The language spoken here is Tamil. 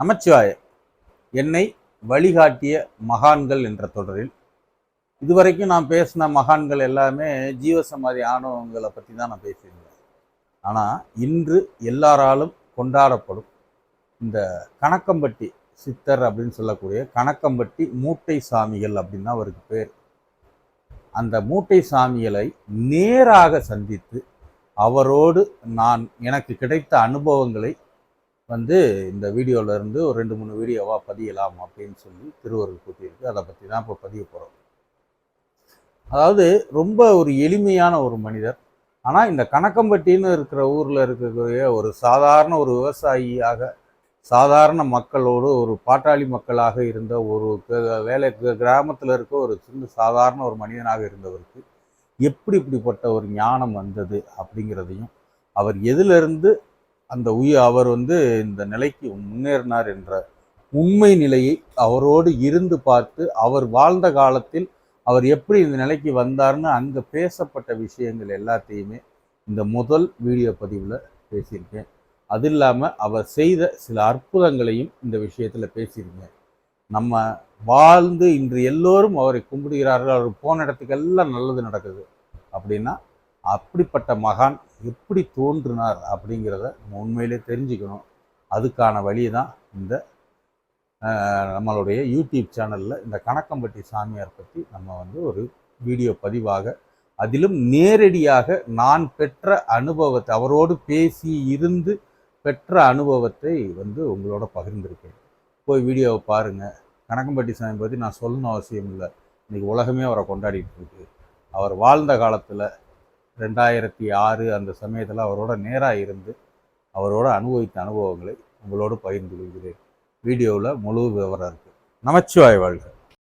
நமச்சிவாய. என்னை வழிகாட்டிய மகான்கள் என்ற தொடரில் இதுவரைக்கும் நான் பேசின மகான்கள் எல்லாமே ஜீவசமாதி ஆணவங்களை பற்றி தான் நான் பேசியிருந்தேன். ஆனால் இன்று எல்லாராலும் கொண்டாடப்படும் இந்த கணக்கம்பட்டி சித்தர் அப்படின்னு சொல்லக்கூடிய கணக்கம்பட்டி மூட்டை சாமிகள் அப்படின்னு தான் அவருக்கு பேர். அந்த மூட்டை சாமிகளை நேராக சந்தித்து அவரோடு எனக்கு கிடைத்த அனுபவங்களை இந்த வீடியோவில் இருந்து ஒரு 2-3 வீடியோவாக பதியலாம் அப்படின்னு சொல்லி திருவருள் கூட்டியிருக்கு. அதை பற்றி தான் இப்போ பதிய போகிறோம். அதாவது ரொம்ப ஒரு எளிமையான ஒரு மனிதர். ஆனால் இந்த கணக்கம்பட்டின்னு இருக்கிற ஊரில் இருக்கக்கூடிய ஒரு சாதாரண ஒரு விவசாயியாக, சாதாரண மக்களோடு ஒரு பாட்டாளி மக்களாக இருந்த ஒரு கிராமத்தில் இருக்க ஒரு சின்ன சாதாரண ஒரு மனிதனாக இருந்தவருக்கு இப்படிப்பட்ட ஒரு ஞானம் வந்தது அப்படிங்கிறதையும், அவர் எதிலிருந்து அவர் இந்த நிலைக்கு முன்னேறினார் என்ற உண்மை நிலையை அவரோடு இருந்து பார்த்து, அவர் வாழ்ந்த காலத்தில் அவர் எப்படி இந்த நிலைக்கு வந்தார்னு அங்கே பேசப்பட்ட விஷயங்கள் எல்லாத்தையுமே இந்த முதல் வீடியோ பதிவில் பேசியிருக்கேன். அது இல்லாமல் அவர் செய்த சில அற்புதங்களையும் இந்த விஷயத்தில் பேசியிருக்கேன். நம்ம வாழ்ந்து இன்று எல்லோரும் அவரை கும்பிடுகிறார்கள், அவர் போன இடத்துக்கெல்லாம் நல்லது நடக்குது அப்படின்னா அப்படிப்பட்ட மகான் எப்படி தோன்றினார் அப்படிங்கிறத உண்மையிலே தெரிஞ்சுக்கணும். அதுக்கான வழி தான் இந்த நம்மளுடைய யூடியூப் சேனலில் இந்த கணக்கம்பட்டி சாமியார் பற்றி நம்ம ஒரு வீடியோ பதிவாக, அதிலும் நேரடியாக நான் பெற்ற அனுபவத்தை, அவரோடு பேசி இருந்து பெற்ற அனுபவத்தை உங்களோட பகிர்ந்திருக்கேன். போய் வீடியோவை பாருங்கள். கணக்கம்பட்டி சாமி பற்றி நான் சொல்லணும் அவசியம் இல்லை. இன்றைக்கி உலகமே அவரை கொண்டாடிட்டு இருக்கு. அவர் வாழ்ந்த காலத்தில் 2006 அந்த சமயத்தில் அவரோட நேராக இருந்து அவரோட அனுபவித்த அனுபவங்களை உங்களோடு பகிர்ந்து கொள்கிறேன். வீடியோவில் முழு விவரம் இருக்குது. நமச்சிவாய வாழ்க.